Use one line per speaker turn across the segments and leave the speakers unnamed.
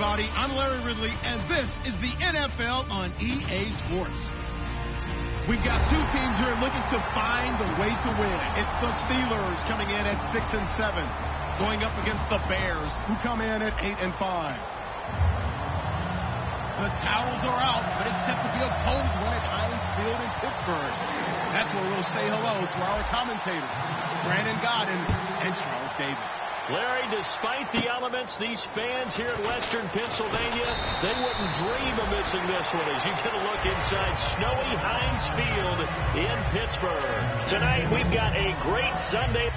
everybody. I'm Larry Ridley, and this is the NFL on EA Sports. We've got two teams here looking to find a way to win. It's the Steelers coming in at 6-7, going up against the Bears, who come in at 8-5. The towels are out, but it's set to be a cold one at Heinz Field in Pittsburgh. That's where we'll say hello to our commentators, Brandon Godden and Charles Davis.
Larry, despite the elements, these fans here in Western Pennsylvania, they wouldn't dream of missing this one as you get a look inside snowy Heinz Field in Pittsburgh. Tonight, we've got a great Sunday.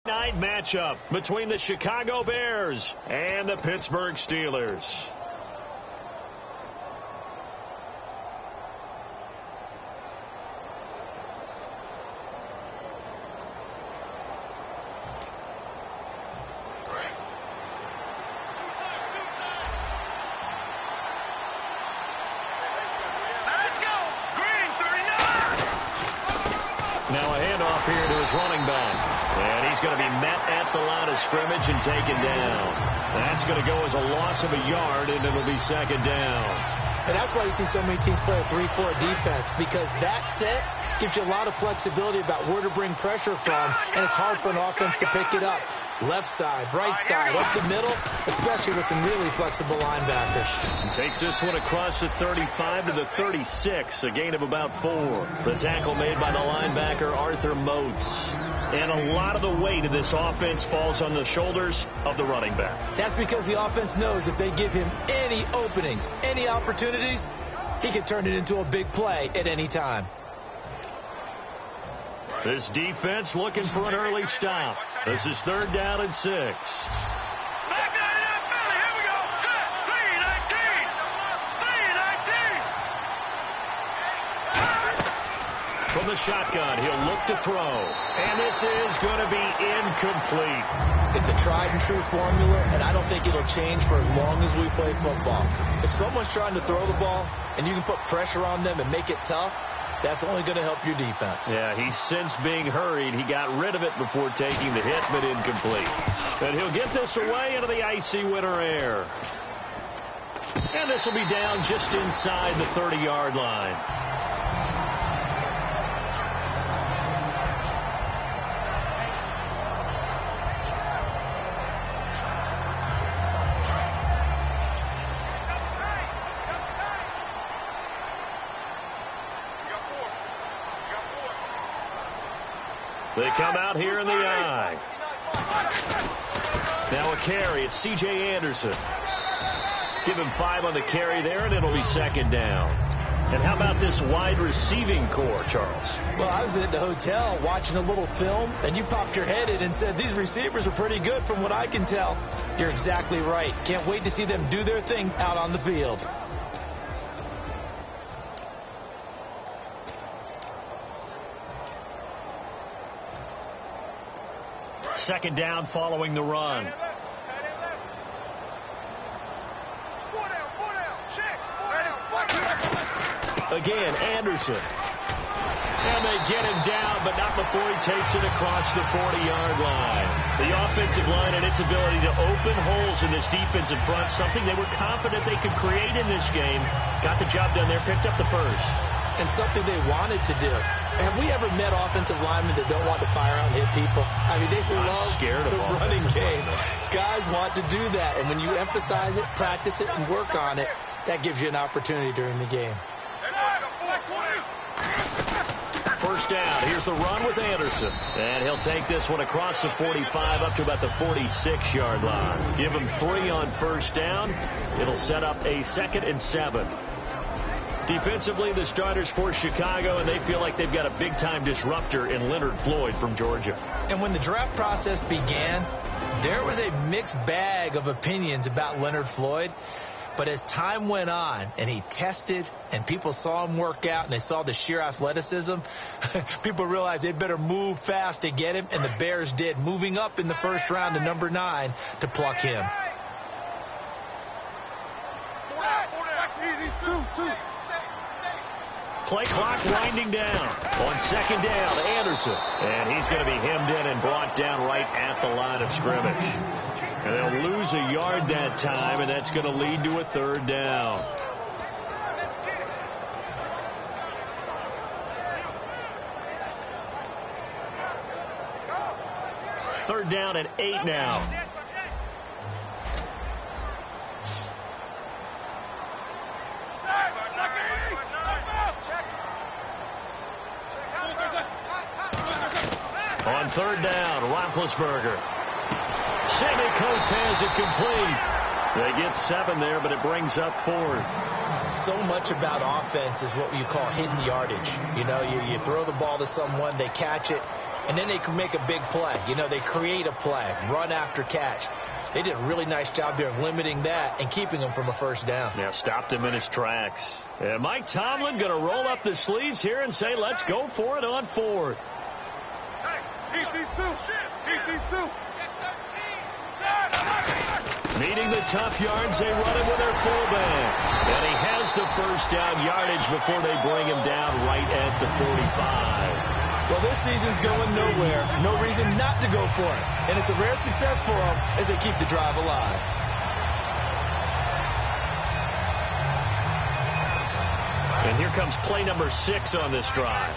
Night matchup between the Chicago Bears and the Pittsburgh Steelers. Now a handoff here to his running back. And he's going to be met at the line of scrimmage and taken down. That's going to go as a loss of a yard, and it'll be second down.
And that's why you see so many teams play a 3-4 defense, because that set gives you a lot of flexibility about where to bring pressure from, and it's hard for an offense to pick it up. Left side, right side, up the middle, especially with some really flexible linebackers.
And takes this one across the 35 to the 36, a gain of about 4. The tackle made by the linebacker, Arthur Motes. And a lot of the weight of this offense falls on the shoulders of the running back.
That's because the offense knows if they give him any openings, any opportunities, he can turn it into a big play at any time.
This defense looking for an early stop. This is 3rd down and 6.
Back nine up, Billy. Here we go. Set. 3-19.
From the shotgun, he'll look to throw. And this is going to be incomplete.
It's a tried and true formula, and I don't think it'll change for as long as we play football. If someone's trying to throw the ball and you can put pressure on them and make it tough, that's only going to help your defense.
Yeah, he's since being hurried. He got rid of it before taking the hit, but incomplete. And he'll get this away into the icy winter air. And this will be down just inside the 30-yard line. They come out here in the I. Now a carry. It's C.J. Anderson. Give him 5 on the carry there, and it'll be second down. And how about this wide receiving core, Charles?
Well, I was at the hotel watching a little film, and you popped your head in and said, these receivers are pretty good from what I can tell. You're exactly right. Can't wait to see them do their thing out on the field.
Second down following the run. Again, Anderson. And they get him down, but not before he takes it across the 40-yard line. The offensive line and its ability to open holes in this defensive front, something they were confident they could create in this game. Got the job done there, picked up the first.
And something they wanted to do. Have we ever met offensive linemen that don't want to fire out and hit people? I mean, they love the running game. Guys want to do that. And when you emphasize it, practice it, and work on it, that gives you an opportunity during the game.
First down. Here's the run with Anderson. And he'll take this one across the 45 up to about the 46-yard line. Give him 3 on first down. It'll set up a 2nd and 7. Defensively, the starters for Chicago, and they feel like they've got a big-time disruptor in Leonard Floyd from Georgia.
And when the draft process began, there was a mixed bag of opinions about Leonard Floyd. But as time went on and he tested and people saw him work out and they saw the sheer athleticism, people realized they'd better move fast to get him, and the Bears did, moving up in the first round to number 9 to pluck him.
Play clock winding down. On second down, Anderson. And he's going to be hemmed in and brought down right at the line of scrimmage. And they'll lose a yard that time, and that's going to lead to a 3rd down. Third down and 8 now. On 3rd down, Roethlisberger. Sammy Coates has it complete. They get 7 there, but it brings up 4th.
So much about offense is what you call hidden yardage. You know, you throw the ball to someone, they catch it, and then they can make a big play. You know, they create a play, run after catch. They did a really nice job there of limiting that and keeping him from a first down.
Yeah, stopped him in his tracks. And Mike Tomlin going to roll up the sleeves here and say, let's go for it on fourth.
Keep these two. Keep these two.
Needing the tough yards, they run it with their fullback. And he has the first down yardage before they bring him down right at the 45.
Well, this season's going nowhere. No reason not to go for it. And it's a rare success for them as they keep the drive alive.
And here comes play number 6 on this drive.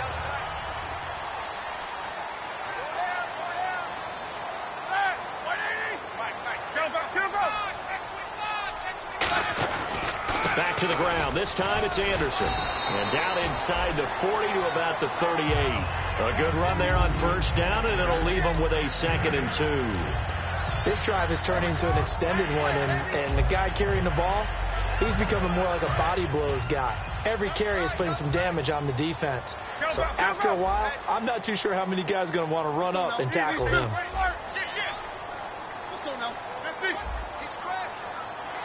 Back to the ground. This time it's Anderson. And down inside the 40 to about the 38. A good run there on first down, and it'll leave them with a 2nd and 2.
This drive is turning into an extended one, and the guy carrying the ball, he's becoming more like a body blows guy. Every carry is putting some damage on the defense. So after a while, I'm not too sure how many guys are going to want to run up and tackle him.
Let's go now. 50.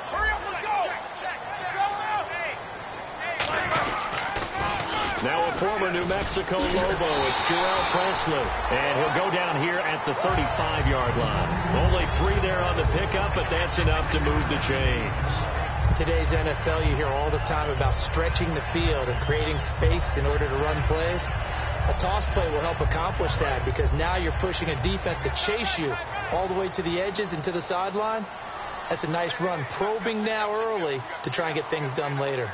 Hurry up, let's go.
Now a former New Mexico Lobo, it's Jarrell Presley. And he'll go down here at the 35-yard line. Only 3 there on the pickup, but that's enough to move the chains.
In today's NFL, you hear all the time about stretching the field and creating space in order to run plays. A toss play will help accomplish that because now you're pushing a defense to chase you all the way to the edges and to the sideline. That's a nice run, probing now early to try and get things done later.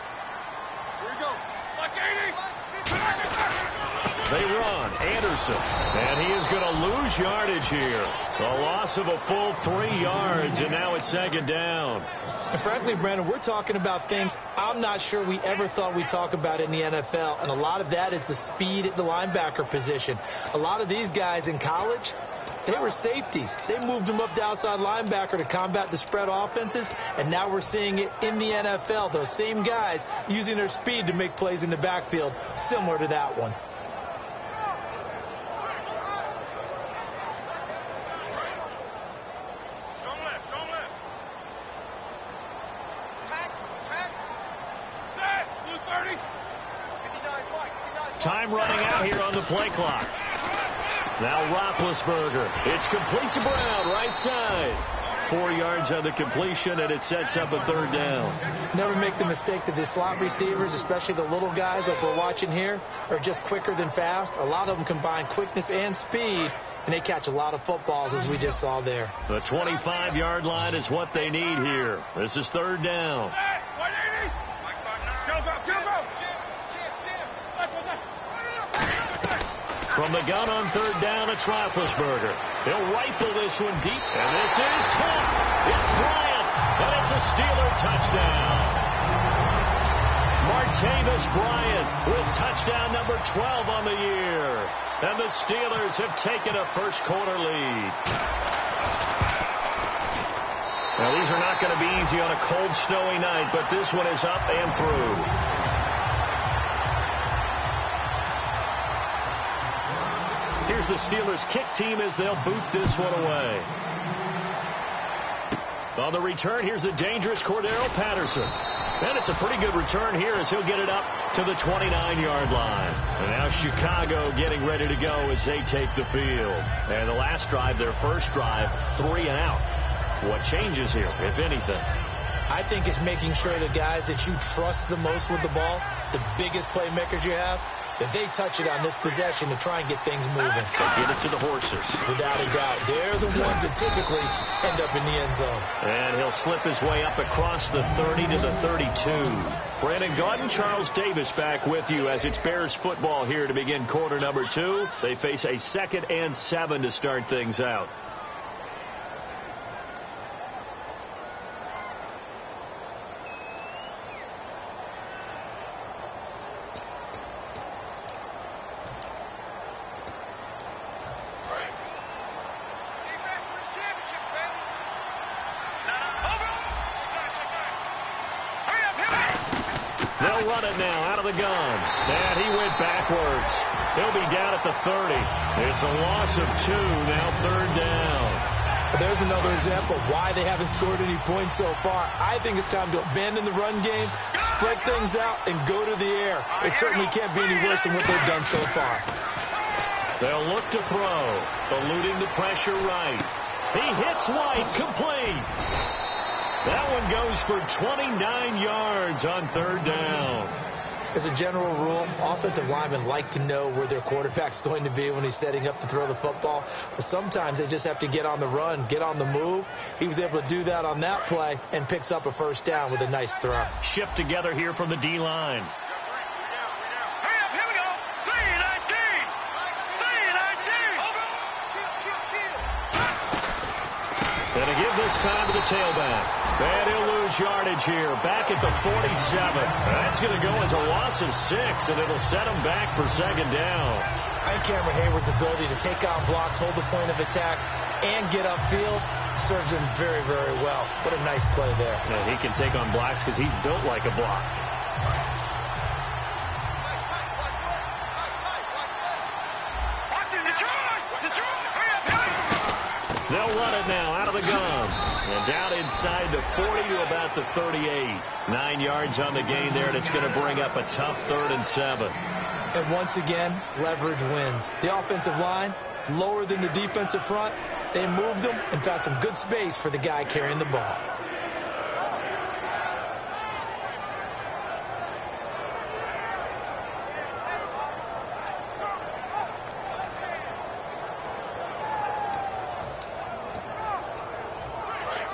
Here we go. Like 80.
They run. Anderson. And he is going to lose yardage here. A loss of a full 3 yards, and now it's 2nd down.
And frankly, Brandon, we're talking about things I'm not sure we ever thought we'd talk about in the NFL, and a lot of that is the speed at the linebacker position. A lot of these guys in college, they were safeties. They moved them up to outside linebacker to combat the spread offenses, and now we're seeing it in the NFL. Those same guys using their speed to make plays in the backfield, similar to that one.
Time running out here on the play clock. Now Roethlisberger. It's complete to Brown, right side. 4 yards on the completion, and it sets up a 3rd down.
Never make the mistake that the slot receivers, especially the little guys like we're watching here, are just quicker than fast. A lot of them combine quickness and speed, and they catch a lot of footballs, as we just saw there.
The 25-yard line is what they need here. This is 3rd down. From the gun on 3rd down, it's Roethlisberger. He'll rifle this one deep, and this is caught. It's Bryant, and it's a Steeler touchdown. Martavis Bryant with touchdown number 12 on the year. And the Steelers have taken a first-quarter lead. Now, these are not going to be easy on a cold, snowy night, but this one is up and through. Here's the Steelers kick team as they'll boot this one away. On the return, here's the dangerous Cordero Patterson. And it's a pretty good return here as he'll get it up to the 29-yard line. And now Chicago getting ready to go as they take the field. And the last drive, their first drive, 3 and out. What changes here, if anything?
I think it's making sure the guys that you trust the most with the ball, the biggest playmakers you have, that they touch it on this possession to try and get things moving.
They get it to the horses.
Without a doubt. They're the ones that typically end up in the end zone.
And he'll slip his way up across the 30 to the 32. Brandon Gaudin, Charles Davis back with you as it's Bears football here to begin quarter number 2. They face a 2nd and 7 to start things out. They'll run it now out of the gun. And he went backwards. He'll be down at the 30. It's a loss of 2, now third down.
There's another example of why they haven't scored any points so far. I think it's time to abandon the run game, spread things out, and go to the air. It certainly can't be any worse than what they've done so far.
They'll look to throw, eluding the pressure right. He hits White, complete. That one goes for 29 yards on third down.
As a general rule, offensive linemen like to know where their quarterback's going to be when he's setting up to throw the football. But sometimes they just have to get on the run, get on the move. He was able to do that on that play and picks up a first down with a nice throw.
Shift together here from the D-line. And to give this time to the tailback. And he'll lose yardage here. Back at the 47. That's going to go as a loss of 6, and it'll set him back for second down.
I think Cameron Hayward's ability to take on blocks, hold the point of attack, and get upfield serves him very, very well. What a nice play there.
Yeah, he can take on blocks because he's built like a block. They'll run it now out of the gun. And down inside the 40 to about the 38. 9 yards on the gain there, and it's going to bring up a tough 3rd and 7.
And once again, leverage wins. The offensive line, lower than the defensive front. They moved them and found some good space for the guy carrying the ball.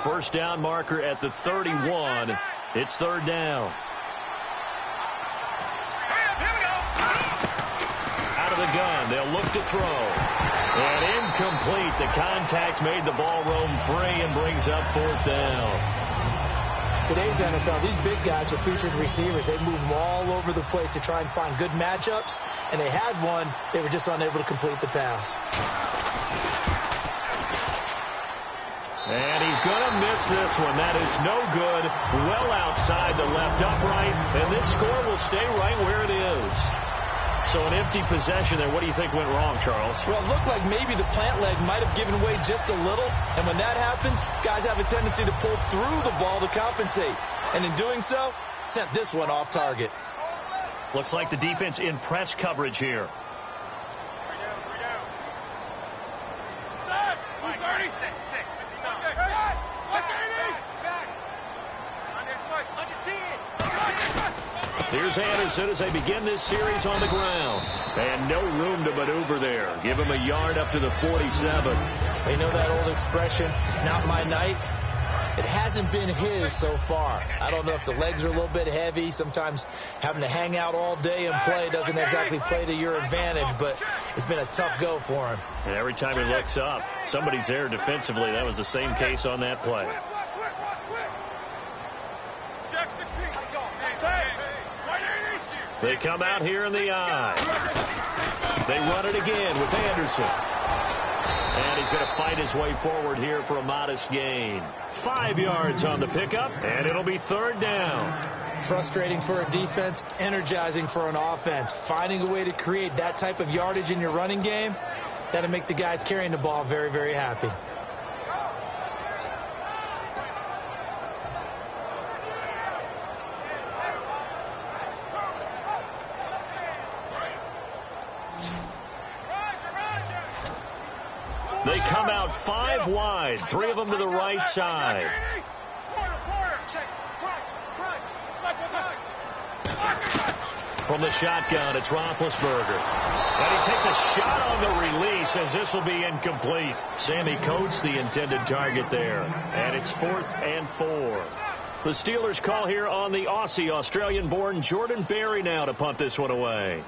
First down marker at the 31. It's third down. Out of the gun. They'll look to throw. And incomplete. The contact made the ball roam free and brings up fourth down.
Today's NFL, these big guys are featured receivers. They move them all over the place to try and find good matchups. And they had one. They were just unable to complete the pass.
And he's going to miss this one. That is no good. Well outside the left upright. And this score will stay right where it is. So an empty possession there. What do you think went wrong, Charles?
Well, it looked like maybe the plant leg might have given way just a little. And when that happens, guys have a tendency to pull through the ball to compensate. And in doing so, sent this one off target.
Looks like the defense in press coverage here. Here's Anderson as they begin this series on the ground. And no room to maneuver there. Give him a yard up to the 47.
They know that old expression, it's not my night. It hasn't been his so far. I don't know if the legs are a little bit heavy. Sometimes having to hang out all day and play doesn't exactly play to your advantage, but it's been a tough go for him.
And every time he looks up, somebody's there defensively. That was the same case on that play. They come out here in the eye. They run it again with Anderson. And he's going to fight his way forward here for a modest gain. 5 yards on the pickup, and it'll be third down.
Frustrating for a defense, energizing for an offense. Finding a way to create that type of yardage in your running game, that'll make the guys carrying the ball very, very happy.
They come out 5 wide, 3 of them to the right side. From the shotgun, it's Roethlisberger. And he takes a shot on the release as this will be incomplete. Sammy Coates, the intended target there. And it's 4th and 4. The Steelers call here on the Aussie, Australian-born Jordan Berry now to punt this one away.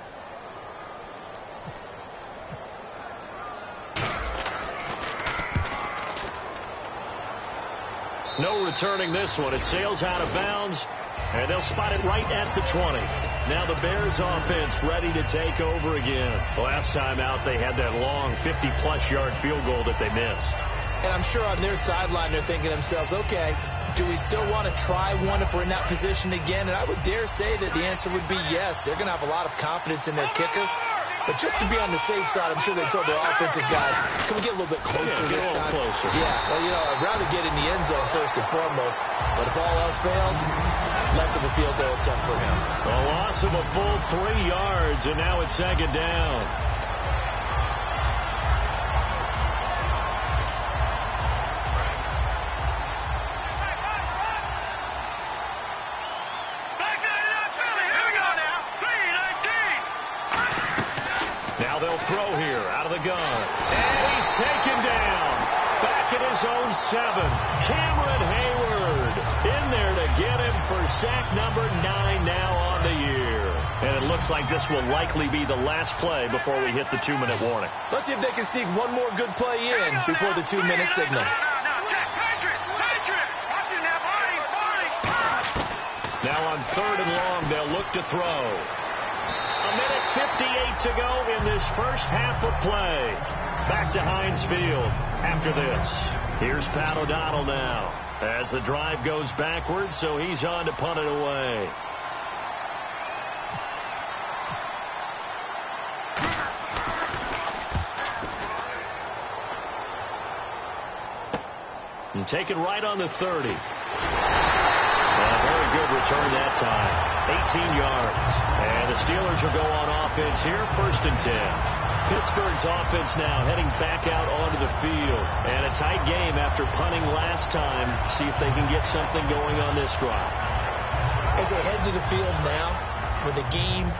No returning this one. It sails out of bounds, and they'll spot it right at the 20. Now the Bears offense ready to take over again. Last time out, they had that long 50-plus yard field goal that they missed.
And I'm sure on their sideline, they're thinking to themselves, okay, do we still want to try one if we're in that position again? And I would dare say that the answer would be yes. They're going to have a lot of confidence in their kicker. But just to be on the safe side, I'm sure they told their offensive guys, can we get a little bit closer this time?
Closer.
Yeah, well, I'd rather get in the end zone first and foremost. But if all else fails, less of a field goal attempt for him.
A loss of a full 3 yards, and now it's second down. They'll throw here out of the gun. And he's taken down. Back at his own 7. Cameron Hayward in there to get him for sack number 9 now on the year. And it looks like this will likely be the last play before we hit the 2-minute warning.
Let's see if they can sneak one more good play in before the 2-minute signal.
Now on 3rd and long, they'll look to throw. 1:58 to go in this first half of play. Back to Heinz Field after this. Here's Pat O'Donnell now as the drive goes backwards, so he's on to punt it away. And taken right on the 30. Very good return that time. 18 yards. And the Steelers will go on offense here, 1st and 10. Pittsburgh's offense now heading back out onto the field. And a tight game after punting last time. See if they can get something going on this drive.
As they head to the field now, with the game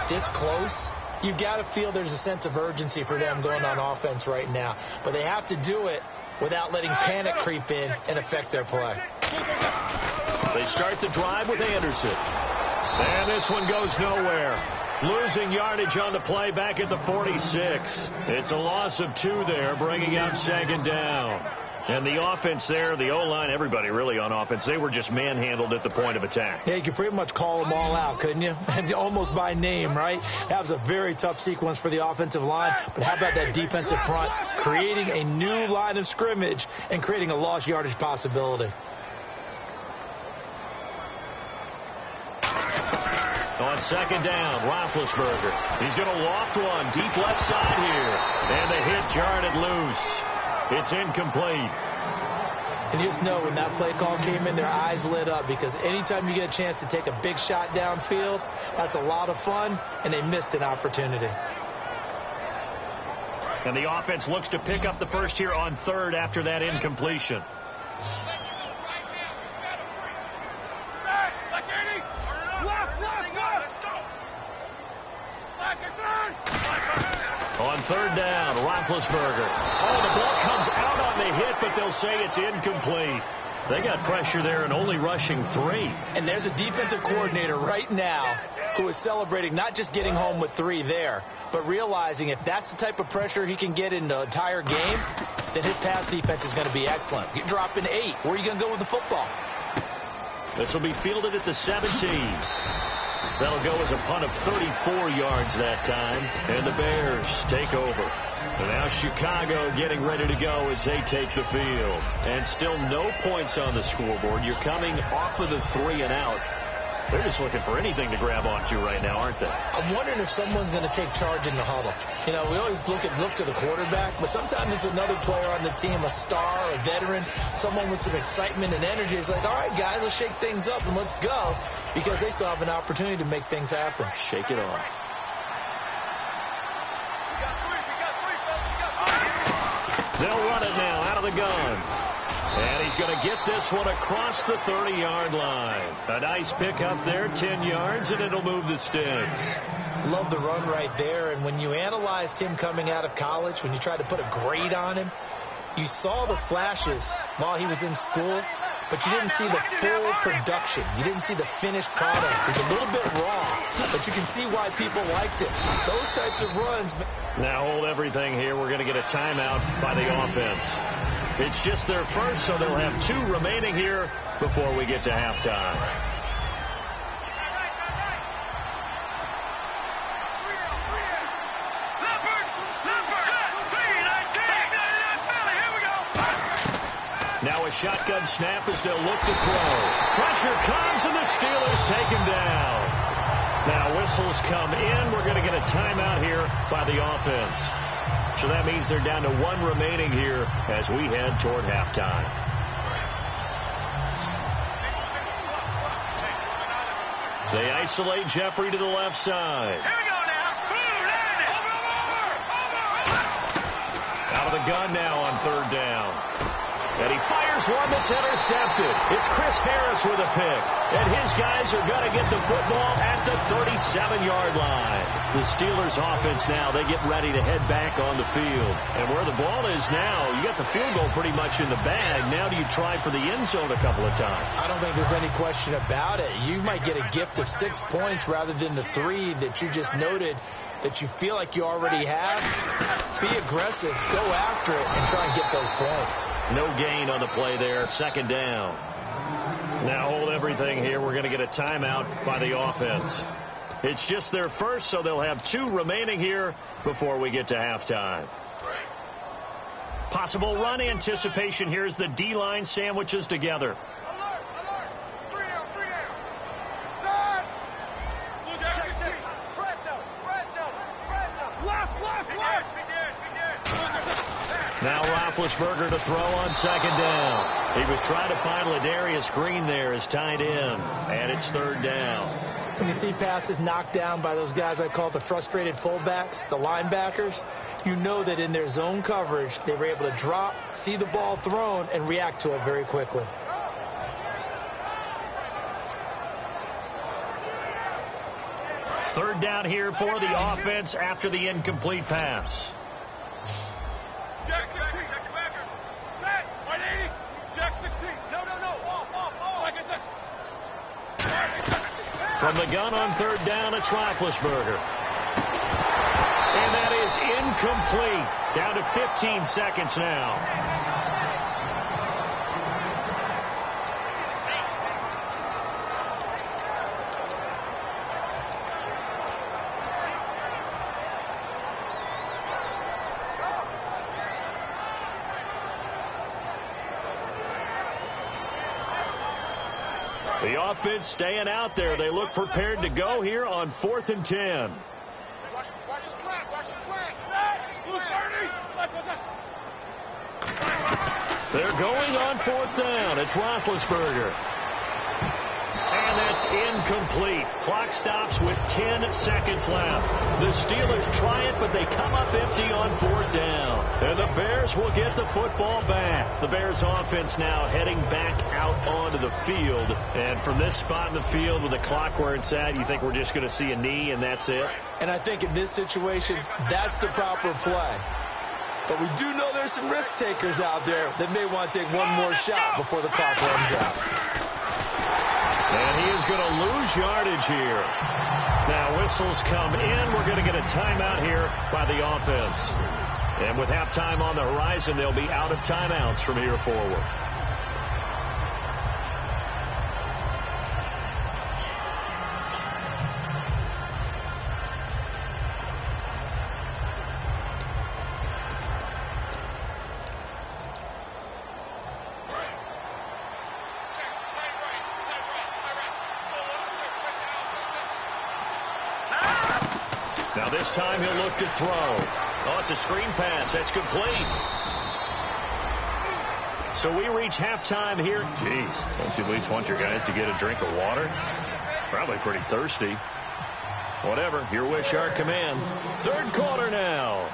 this close, you've got to feel there's a sense of urgency for them going on offense right now. But they have to do it without letting panic creep in and affect their play.
They start the drive with Anderson. And this one goes nowhere. Losing yardage on the play back at the 46. It's a loss of 2 there, bringing up 2nd down. And the offense there, the O-line, everybody really on offense, they were just manhandled at the point of attack.
Yeah, you could pretty much call them all out, couldn't you? Almost by name, right? That was a very tough sequence for the offensive line. But how about that defensive front creating a new line of scrimmage and creating a lost yardage possibility?
On 2nd down, Roethlisberger. He's going to loft one deep left side here. And the hit jarred it loose. It's incomplete.
And you just know when that play call came in, their eyes lit up, because anytime you get a chance to take a big shot downfield, that's a lot of fun, and they missed an opportunity.
And the offense looks to pick up the first here on 3rd after that incompletion. On 3rd down, Roethlisberger. Oh, the ball comes out on the hit, but they'll say it's incomplete. They got pressure there and only rushing 3.
And there's a defensive coordinator right now who is celebrating not just getting home with 3 there, but realizing if that's the type of pressure he can get in the entire game, then his pass defense is going to be excellent. You're dropping 8. Where are you going to go with the football?
This will be fielded at the 17. That'll go as a punt of 34 yards that time. And the Bears take over. And now Chicago getting ready to go as they take the field. And still no points on the scoreboard. You're coming off of the 3 and out. They're just looking for anything to grab onto right now, aren't they?
I'm wondering if someone's going to take charge in the huddle. You know, we always look to the quarterback, but sometimes it's another player on the team, a star, a veteran, someone with some excitement and energy. It's like, all right, guys, let's shake things up and let's go, because they still have an opportunity to make things happen.
Shake it off. They'll run it now out of the gun. And he's going to get this one across the 30-yard line. A nice pick up there, 10 yards, and it'll move the sticks.
Love the run right there. And when you analyzed him coming out of college, when you tried to put a grade on him, you saw the flashes while he was in school, but you didn't see the full production. You didn't see the finished product. It was a little bit raw, but you can see why people liked it. Those types of runs.
Now hold everything here. We're going to get a timeout by the offense. It's just their first, so they'll have 2 remaining here before we get to halftime. Now a shotgun snap as they'll look to throw. Pressure comes, and the Steelers take him down. Now whistles come in. We're going to get a timeout here by the offense. So that means they're down to 1 remaining here as we head toward halftime. They isolate Jeffrey to the left side.
Here we go now.
Out of the gun now on 3rd down. And he fires one that's intercepted. It's Chris Harris with a pick. And his guys are going to get the football at the 37-yard line. The Steelers offense now, they get ready to head back on the field. And where the ball is now, you got the field goal pretty much in the bag. Now do you try for the end zone a couple of times?
I don't think there's any question about it. You might get a gift of 6 points rather than the 3 that you just noted that you feel like you already have. Be aggressive, go after it, and try and get those points.
No gain on the play there, 2nd down. Now hold everything here. We're going to get a timeout by the offense. It's just their first, so they'll have 2 remaining here before we get to halftime. Possible run anticipation here as the D-line sandwiches together. Now Roethlisberger to throw on 2nd down. He was trying to find Ladarius Green there as tight end, and it's 3rd down.
When you see passes knocked down by those guys I call the frustrated fullbacks, the linebackers, you know that in their zone coverage, they were able to drop, see the ball thrown, and react to it very quickly.
Third down here for the offense after the incomplete pass.
Jack 16. Set. 180. Jack 16. No. Off. Like I said.
From the gun on 3rd down, it's Roethlisberger. And that is incomplete. Down to 15 seconds now. The offense staying out there. They look prepared to go here on 4th and 10.
Watch the slant.
They're going on 4th down. It's Roethlisberger. And that's incomplete. Clock stops with 10 seconds left. The Steelers try it, but they come up empty on 4th down. And the Bears will get the football back. The Bears offense now heading back out onto the field. And from this spot in the field with the clock where it's at, you think we're just going to see a knee and that's it?
And I think in this situation, that's the proper play. But we do know there's some risk takers out there that may want to take one more shot before the clock runs out.
And he is going to lose yardage here. Now whistles come in. We're going to get a timeout here by the offense. And with halftime on the horizon, they'll be out of timeouts from here forward. Now this time he'll look to throw. Oh, it's a screen pass. That's complete. So we reach halftime here. Jeez, don't you at least want your guys to get a drink of water? Probably pretty thirsty. Whatever, your wish, our command. 3rd quarter now.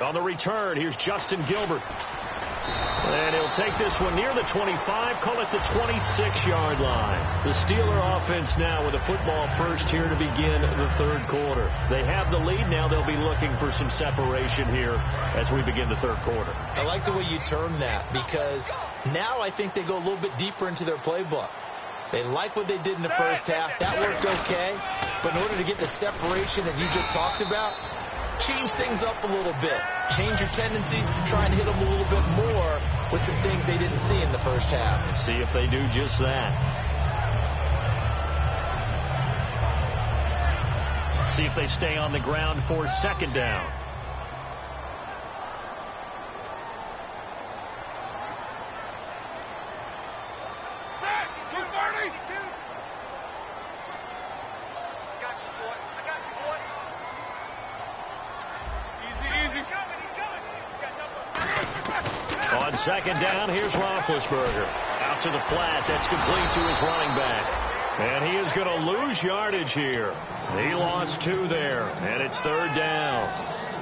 On the return, here's Justin Gilbert. And he'll take this one near the 25, call it the 26-yard line. The Steeler offense now with a football first here to begin the 3rd quarter. They have the lead. Now they'll be looking for some separation here as we begin the 3rd quarter.
I like the way you term that because now I think they go a little bit deeper into their playbook. They like what they did in the first half. That worked okay. But in order to get the separation that you just talked about, change things up a little bit. Change your tendencies. Try and hit them a little bit more with some things they didn't see in the first half.
See if they do just that. See if they stay on the ground for 2nd down. Second down, here's Roethlisberger. Out to the flat, that's complete to his running back. And he is going to lose yardage here. He lost 2 there, and it's third down.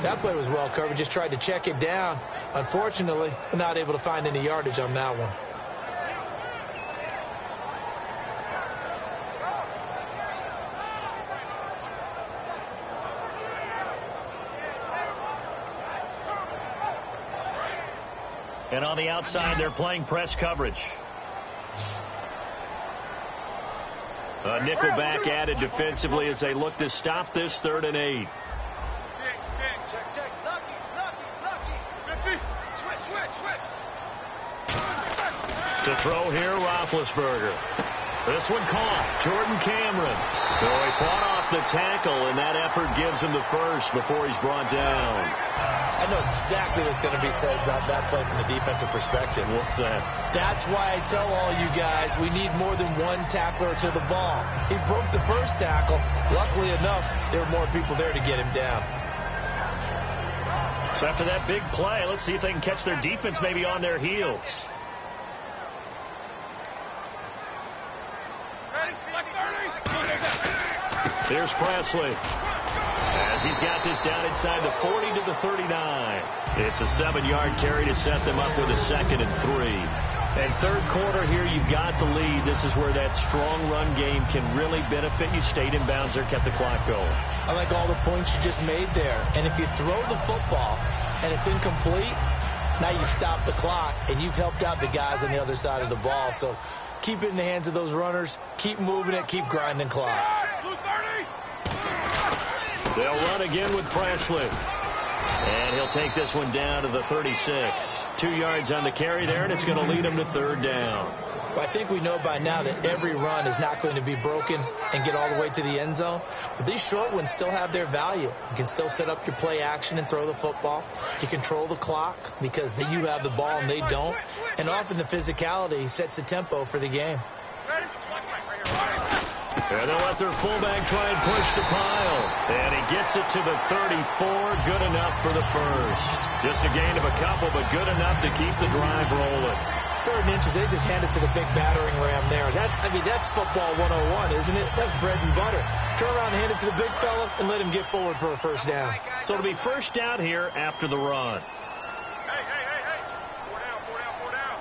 That play was well covered, just tried to check it down. Unfortunately, not able to find any yardage on that one.
And on the outside, they're playing press coverage. A nickelback added defensively as they look to stop this 3rd and 8. To throw here, Roethlisberger. This one caught. Jordan Cameron. So he fought off the tackle, and that effort gives him the first before he's brought down.
I know exactly what's going to be said about that play from the defensive perspective.
What's that?
That's why I tell all you guys we need more than one tackler to the ball. He broke the first tackle. Luckily enough, there were more people there to get him down.
So after that big play, let's see if they can catch their defense maybe on their heels. Here's Presley. As he's got this down inside the 40 to the 39. It's a 7-yard carry to set them up with a 2nd and 3. And third quarter here, you've got the lead. This is where that strong run game can really benefit you. Stayed in bounds there, kept the clock going.
I like all the points you just made there. And if you throw the football and it's incomplete, now you've stopped the clock and you've helped out the guys on the other side of the ball. So keep it in the hands of those runners. Keep moving it. Keep grinding clock.
They'll run again with Presley. And he'll take this one down to the 36. 2 yards on the carry there, and it's going to lead him to third down.
Well, I think we know by now that every run is not going to be broken and get all the way to the end zone. But these short ones still have their value. You can still set up your play action and throw the football. You control the clock because you have the ball and they don't. And often the physicality sets the tempo for the game.
And they'll let their fullback try and push the pile. And he gets it to the 34. Good enough for the first. Just a gain of a couple, but good enough to keep the drive rolling.
3rd and inches, they just hand it to the big battering ram there. That's football 101, isn't it? That's bread and butter. Turn around and hand it to the big fella and let him get forward for a first down.
So it'll be first down here after the run.
Hey. 4 down.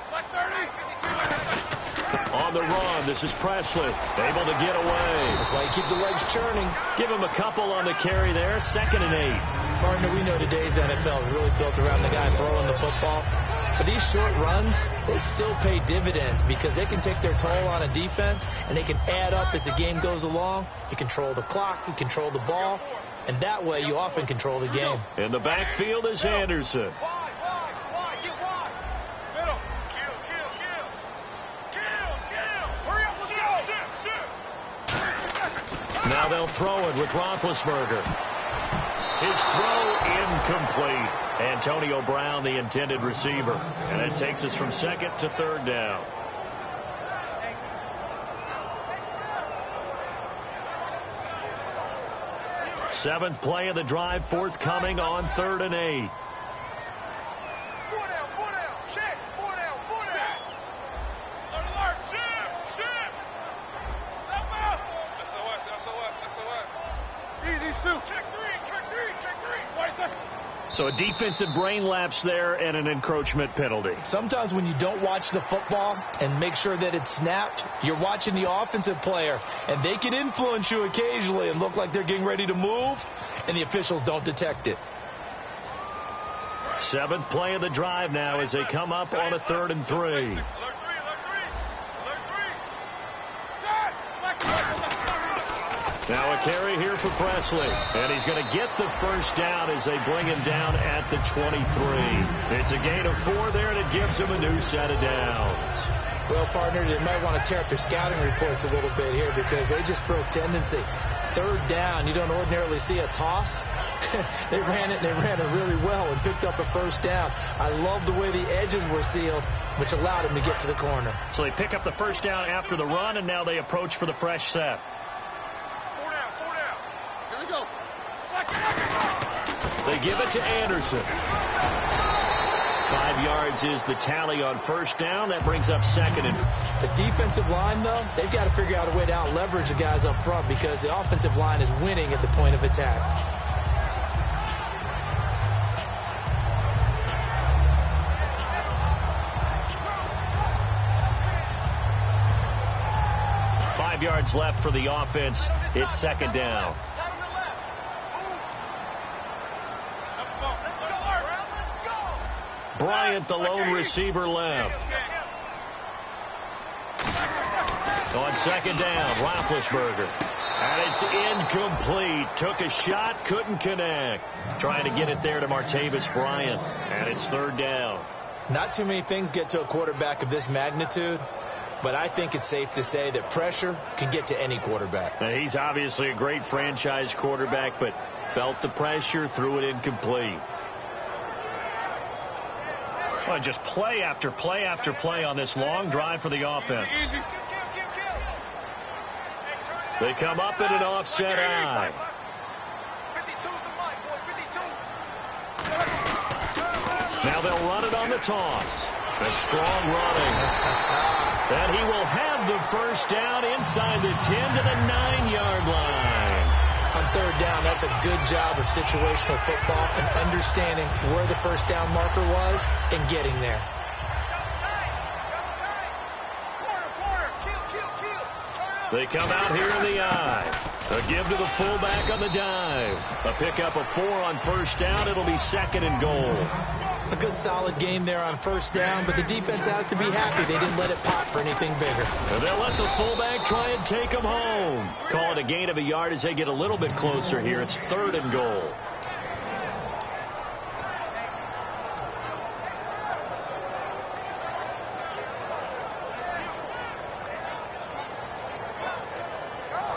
Black 30.
On the run, this is Presley. Able to get away.
That's why you keep the legs churning.
Give him a couple on the carry there. 2nd and 8.
Partner, we know today's NFL is really built around the guy throwing the football. But these short runs, they still pay dividends because they can take their toll on a defense and they can add up as the game goes along. You control the clock, you control the ball, and that way you often control the game.
In the backfield is Anderson. Now they'll throw it with Roethlisberger. His throw incomplete. Antonio Brown, the intended receiver. And that takes us from 2nd to 3rd down. Seventh play of the drive, forthcoming on 3rd and 8. So a defensive brain lapse there and an encroachment penalty.
Sometimes when you don't watch the football and make sure that it's snapped, you're watching the offensive player, and they can influence you occasionally and look like they're getting ready to move, and the officials don't detect it.
7th play of the drive now as they come up on a 3rd and 3. Now a carry here for Presley. And he's going to get the first down as they bring him down at the 23. It's a gain of 4 there, and it gives him a new set of downs.
Well, partner, they might want to tear up their scouting reports a little bit here because they just broke tendency. 3rd down, you don't ordinarily see a toss. They ran it really well and picked up a first down. I love the way the edges were sealed, which allowed him to get to the corner.
So they pick up the first down after the run, and now they approach for the fresh set.
4 down. Here we go.
They give it to Anderson. 5 yards is the tally on first down. That brings up second and...
The defensive line, though, they've got to figure out a way to out-leverage the guys up front because the offensive line is winning at the point of attack.
Yards left for the offense. It's second down. Bryant, the lone receiver, left. On second down, Roethlisberger. And it's incomplete. Took a shot, couldn't connect. Trying to get it there to Martavis Bryant. And it's third down.
Not too many things get to a quarterback of this magnitude. But I think it's safe to say that pressure can get to any quarterback.
Now, he's obviously a great franchise quarterback, but felt the pressure, threw it incomplete. Well, just play after play after play on this long drive for the offense. They come up in an offset eye. Now they'll run it on the toss. A strong running. And he will have the first down inside the 10 to the 9-yard line.
On third down, that's a good job of situational football and understanding where the first down marker was and getting there.
They come out here in the eye. A give to the fullback on the dive. A pickup of 4 on first down. It'll be second and goal.
A good solid game there on first down, but the defense has to be happy they didn't let it pop for anything bigger.
And they'll let the fullback try and take him home. Call it a gain of a yard as they get a little bit closer here. It's third and goal.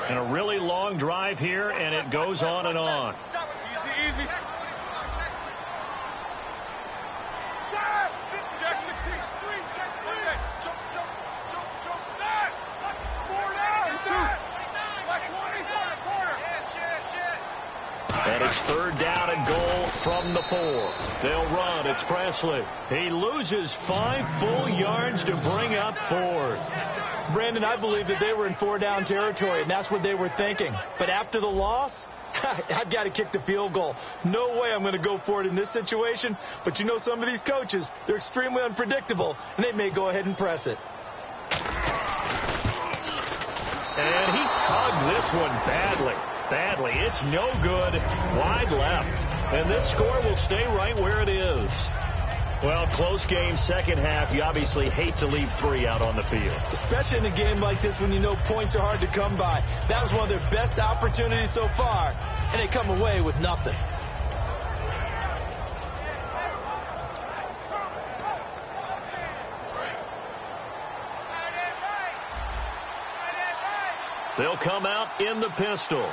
And a really long drive here, and it goes on and on.
Easy, easy.
And it's third down and goal from the 4. They'll run. It's Presley. He loses 5 full yards to bring up 4th.
Brandon, I believe that they were in 4-down territory, and that's what they were thinking. But after the loss, I've got to kick the field goal. No way I'm going to go for it in this situation. But you know some of these coaches, they're extremely unpredictable, and they may go ahead and press it.
And he tugged this one badly. It's no good. Wide left. And this score will stay right where it is. Well, close game, second half. You obviously hate to leave 3 out on the field.
Especially in a game like this when you know points are hard to come by. That was one of their best opportunities so far, and they come away with nothing.
They'll come out in the pistol.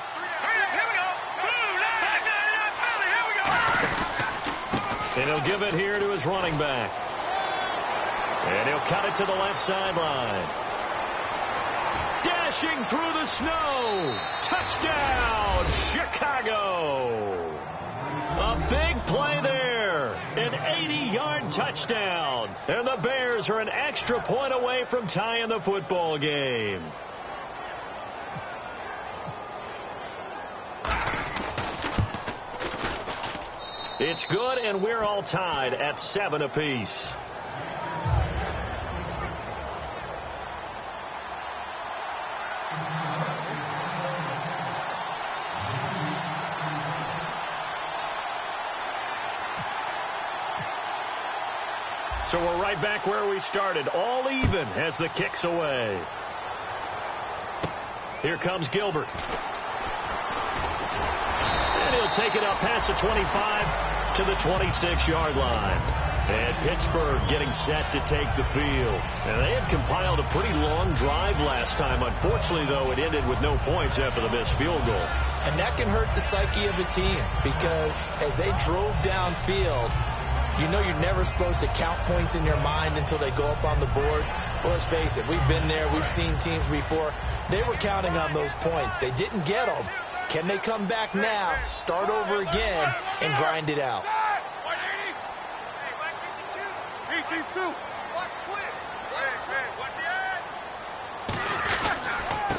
And he'll give it here to his running back. And he'll cut it to the left sideline. Dashing through the snow. Touchdown, Chicago. A big play there. An 80-yard touchdown. And the Bears are an extra point away from tying the football game. It's good, and we're all tied at 7 apiece. So we're right back where we started, all even as the kick's away. Here comes Gilbert. And he'll take it up past the 25 to the 26-yard line. And Pittsburgh getting set to take the field. And they had compiled a pretty long drive last time. Unfortunately, though, it ended with no points after the missed field goal.
And that can hurt the psyche of a team because as they drove downfield, you know you're never supposed to count points in your mind until they go up on the board. Well, let's face it, we've been there. We've seen teams before. They were counting on those points. They didn't get them. Can they come back now, start over again, and grind it out?
these two. Watch quick. Watch the edge.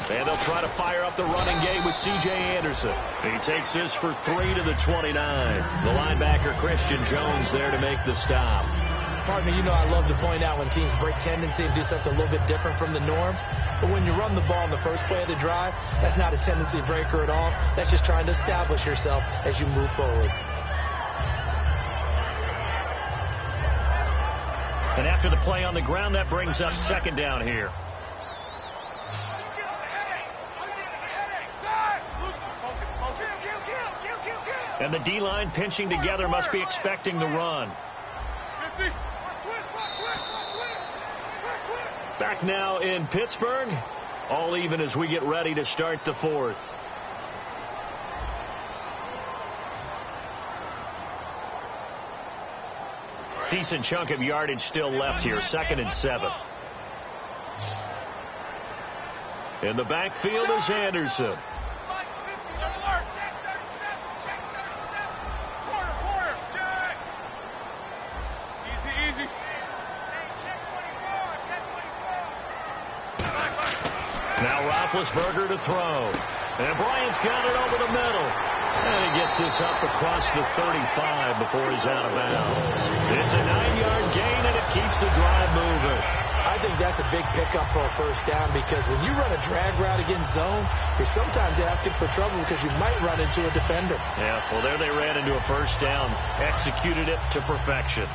And they'll try to fire up the running game with C.J. Anderson. He takes this for 3 to the 29. The linebacker, Christian Jones, there to make the stop.
Partner, you know I love to point out when teams break tendency and do something a little bit different from the norm. But when you run the ball in the first play of the drive, that's not a tendency breaker at all. That's just trying to establish yourself as you move forward.
And after the play on the ground, that brings up second down here. And the D-line pinching together must be expecting the run. Back now in Pittsburgh. All even as we get ready to start the fourth. Decent chunk of yardage still left here. 2nd and 7. In the backfield is Anderson. Now Roethlisberger to throw. And Bryant's got it over the middle. And he gets this up across the 35 before he's out of bounds. It's a 9-yard gain, and it keeps the drive moving.
I think that's a big pickup for a first down because when you run a drag route against zone, you're sometimes asking for trouble because you might run into a defender.
Yeah, well, there they ran into a first down. Executed it to perfection.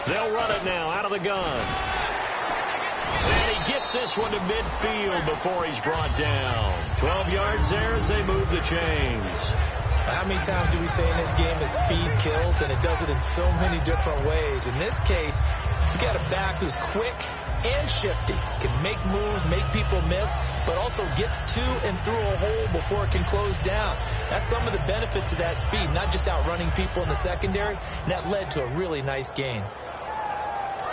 They'll run it now out of the gun. And he gets this one to midfield before he's brought down. 12 yards there as they move the chains.
How many times do we say in this game that speed kills, and it does it in so many different ways. In this case, you got a back who's quick and shifty, can make moves, make people miss, but also gets to and through a hole before it can close down. That's some of the benefits of that speed, not just outrunning people in the secondary, and that led to a really nice gain.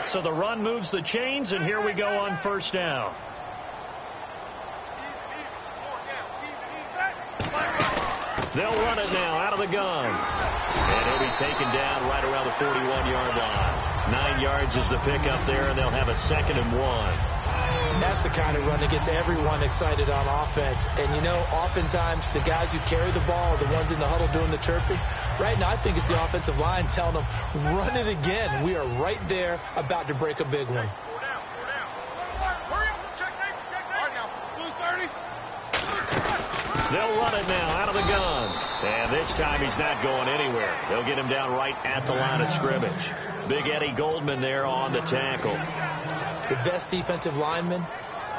So the run moves the chains, and here we go on first down. They'll run it now out of the gun. And he'll be taken down right around the 41-yard line. 9 yards is the pickup there, and they'll have a 2nd and 1.
And that's the kind of run that gets everyone excited on offense. And, you know, oftentimes the guys who carry the ball are the ones in the huddle doing the chirping. Right now, I think it's the offensive line telling them, run it again. We are right there about to break a big one.
They'll run it now out of the gun. And this time he's not going anywhere. They'll get him down right at the line of scrimmage. Big Eddie Goldman there on the tackle.
The best defensive linemen,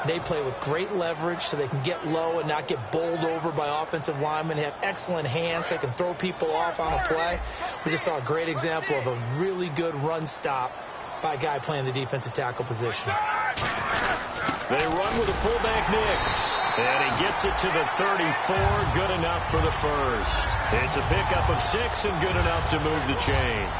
they play with great leverage so they can get low and not get bowled over by offensive linemen. They have excellent hands. They can throw people off on a play. We just saw a great example of a really good run stop by a guy playing the defensive tackle position.
They run with a fullback mix. And he gets it to the 34, good enough for the first. It's a pickup of 6 and good enough to move the chains.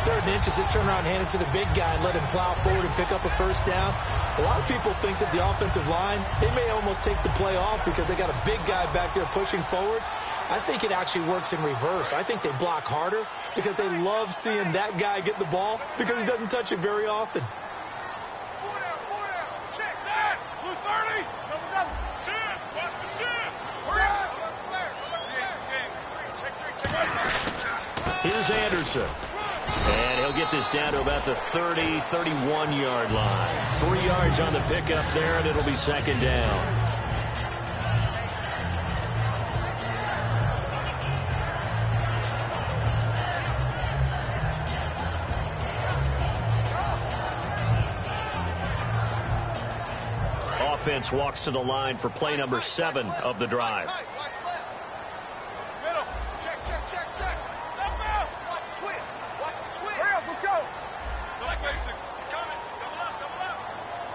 3rd and inches, just turn around and hand it to the big guy and let him plow forward and pick up a first down. A lot of people think that the offensive line, they may almost take the play off because they got a big guy back there pushing forward. I think it actually works in reverse. I think they block harder because they love seeing that guy get the ball because he doesn't touch it very often.
Check that. Blue 30. Double. Sit. Watch the sit. Hurry up.
Here's Anderson. And he'll get this down to about the 30, 31-yard line. 3 yards on the pickup there, and it'll be 2nd down. Offense walks to the line for play number 7 of the drive.
Middle. Check. Double out. Watch the twist. Hurry up, let's go. Select basic. Coming. Double up.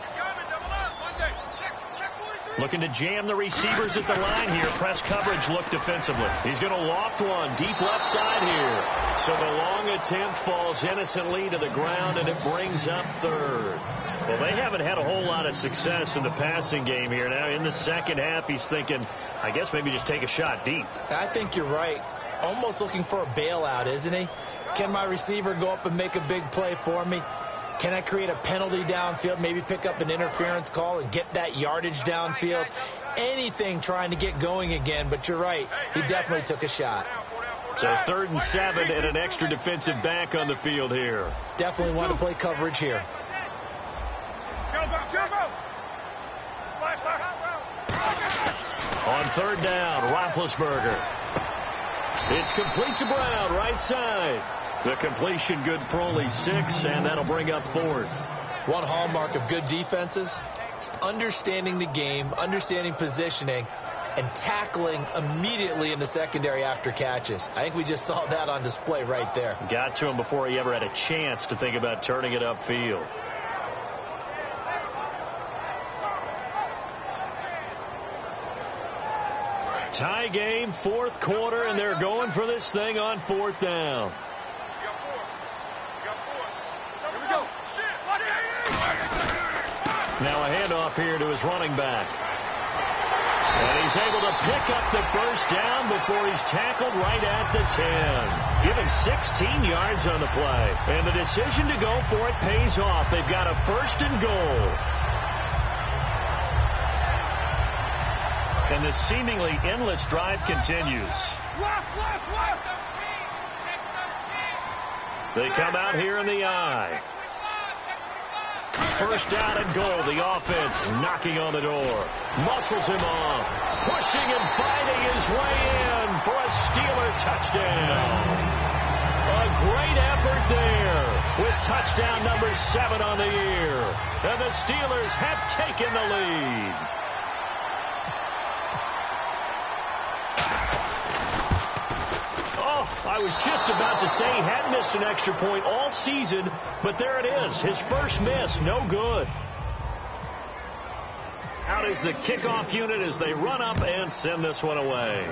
Keep coming. Double up. Monday. Check 43.
Looking to jam the receivers at the line here. Press coverage look defensively. He's going to loft one deep left side here. So the long attempt falls innocently to the ground, and it brings up 3rd. Well, they haven't had a whole lot of success in the passing game here. Now, in the second half, he's thinking, I guess maybe just take a shot deep.
I think you're right. Almost looking for a bailout, isn't he? Can my receiver go up and make a big play for me? Can I create a penalty downfield, maybe pick up an interference call and get that yardage downfield? Anything trying to get going again, but you're right. He definitely took a shot.
So 3rd and 7 and an extra defensive back on the field here.
Definitely want to play coverage here.
On 3rd down, Roethlisberger. It's complete to Brown, right side. The completion good for only 6, and that'll bring up 4th.
One hallmark of good defenses is understanding the game, understanding positioning, and tackling immediately in the secondary after catches. I think we just saw that on display right there.
Got to him before he ever had a chance to think about turning it upfield. Tie game, 4th quarter, and they're going for this thing on 4th down. Now a handoff here to his running back. And he's able to pick up the first down before he's tackled right at the 10. Give him 16 yards on the play. And the decision to go for it pays off. They've got a 1st and goal. And the seemingly endless drive continues. They come out here in the I. 1st down and goal. The offense knocking on the door. Muscles him off. Pushing and fighting his way in for a Steeler touchdown. A great effort there with touchdown number 7 on the year. And the Steelers have taken the lead. I was just about to say he hadn't missed an extra point all season, but there it is. His first miss, no good. Out is the kickoff unit as they run up and send this one away.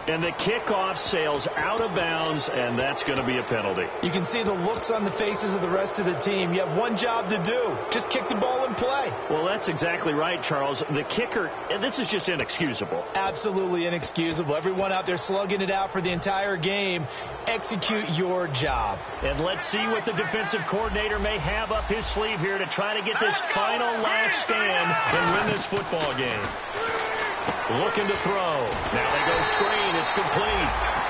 And the kickoff sails out of bounds, and that's going to be a penalty.
You can see the looks on the faces of the rest of the team. You have one job to do. Just kick the ball and play.
Well, that's exactly right, Charles. The kicker, and this is just inexcusable.
Absolutely inexcusable. Everyone out there slugging it out for the entire game. Execute your job.
And let's see what the defensive coordinator may have up his sleeve here to try to get this final last stand and win this football game. Looking to throw. Now they go screen. It's complete.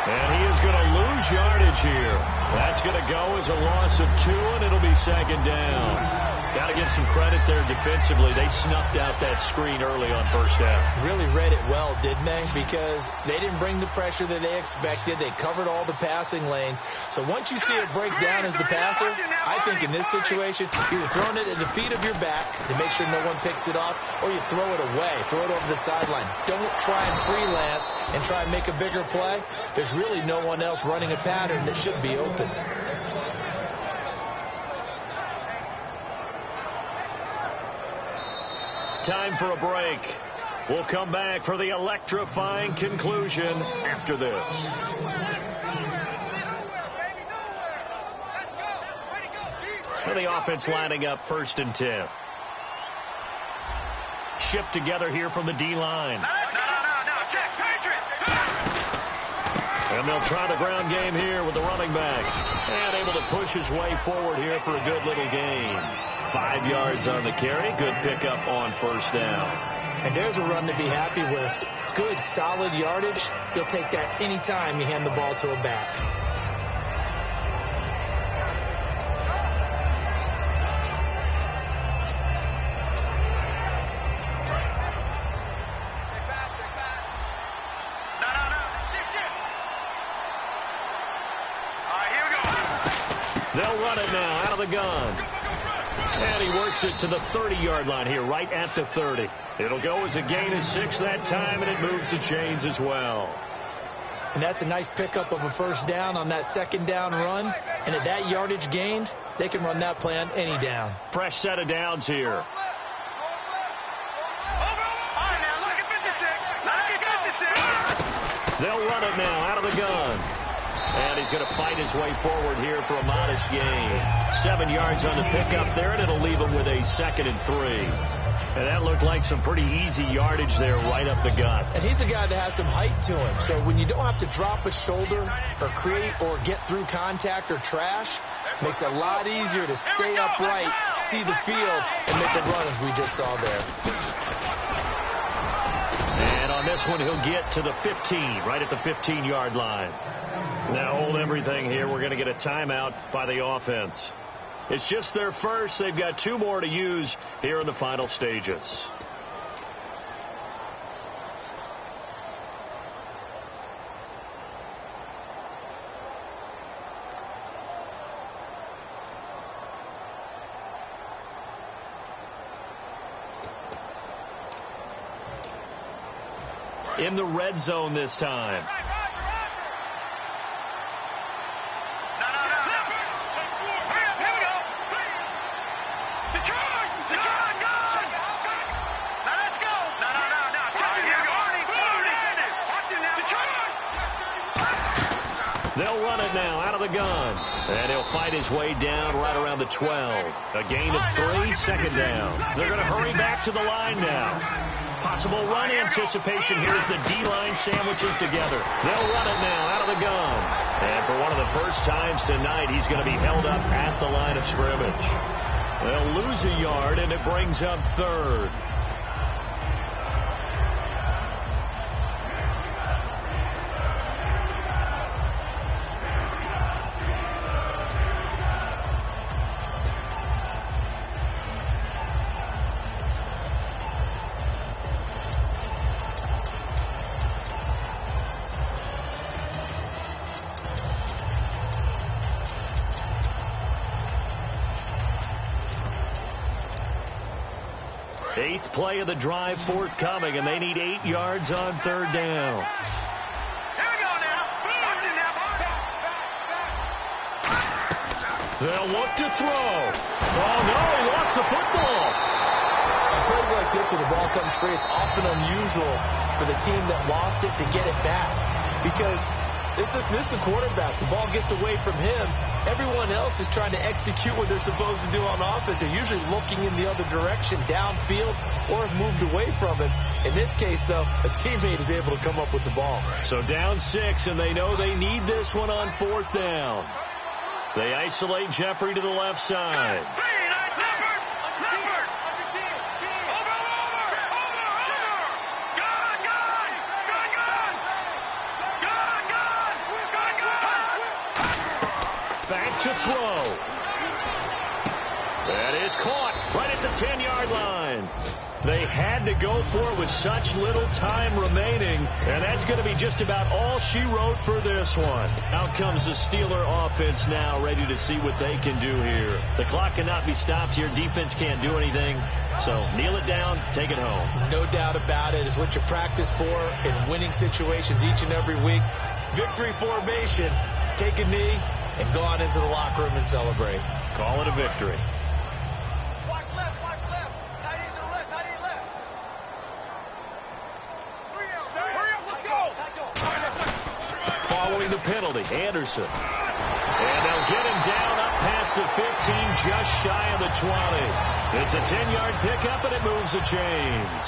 And he is going to lose yardage here. That's going to go as a loss of 2, and it'll be 2nd down. Got to give some credit there defensively. They snuffed out that screen early on 1st down.
Really read it well, didn't they? Because they didn't bring the pressure that they expected. They covered all the passing lanes. So once you see it break down as the passer, I think in this situation, you're throwing it at the feet of your back to make sure no one picks it off, or you throw it away, throw it over the sideline. Don't try and freelance and try and make a bigger play. There's really no one else running a pattern that should be open.
Time for a break. We'll come back for the electrifying conclusion after this. And the offense lining up 1st and 10. Shipped together here from the D-line. And they'll try the ground game here with the running back. And able to push his way forward here for a good little gain. 5 yards on the carry. Good pickup on 1st down.
And there's a run to be happy with. Good, solid yardage. He'll take that anytime you hand the ball to a back.
They'll run it now out of the gun. And he works it to the 30-yard line here, right at the 30. It'll go as a gain of 6 that time, and it moves the chains as well.
And that's a nice pickup of a 1st down on that 2nd down run. And at that yardage gained, they can run that play on any down.
Fresh set of downs here. They'll run it now out of the gun. And And he's going to fight his way forward here for a modest gain. 7 yards on the pickup there, and it'll leave him with a 2nd and 3. And that looked like some pretty easy yardage there right up the gut.
And he's a guy that has some height to him. So when you don't have to drop a shoulder or create or get through contact or trash, makes it a lot easier to stay upright, see the field, and make a run as we just saw there.
And on this one, he'll get to the 15, right at the 15-yard line. Now hold everything here. We're going to get a timeout by the offense. It's just their first. They've got 2 more to use here in the final stages. In the red zone this time. They'll run it now out of the gun. And he'll fight his way down right around the 12. A gain of 3, 2nd down. They're going to hurry back to the line now. Possible run anticipation here as the D-line sandwiches together. They'll run it now out of the gun. And for one of the first times tonight, he's going to be held up at the line of scrimmage. They'll lose a yard, and it brings up 3rd. Eighth play of the drive forthcoming, and they need 8 yards on 3rd down.
Here we go now.
They'll look to throw. Oh, no, he lost the football.
On plays like this, when the ball comes free, it's often unusual for the team that lost it to get it back. Because this is the quarterback. The ball gets away from him. Everyone else is trying to execute what they're supposed to do on offense. They're usually looking in the other direction, downfield, or have moved away from it. In this case, though, a teammate is able to come up with the ball.
So down 6, and they know they need this one on 4th down. They isolate Jeffrey to the left side. Back to throw. That is caught right at the 10-yard line. They had to go for it with such little time remaining, and that's going to be just about all she wrote for this one. Out comes the Steeler offense now, ready to see what they can do here. The clock cannot be stopped here. Defense can't do anything, so kneel it down, take it home.
No doubt about it. It's what you practice for in winning situations each and every week. Victory formation. Take a knee and go on into the locker room and celebrate.
Call it a victory.
Watch left, watch left. Tight end to the left, tight end left. Hurry up, let's go.
Following the penalty, Anderson. And they'll get him down up past the 15, just shy of the 20. It's a 10-yard pickup, and it moves the chains.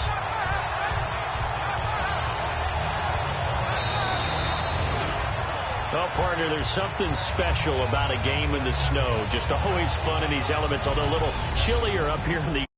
Well, partner, there's something special about a game in the snow. Just always fun in these elements, although a little chillier up here in the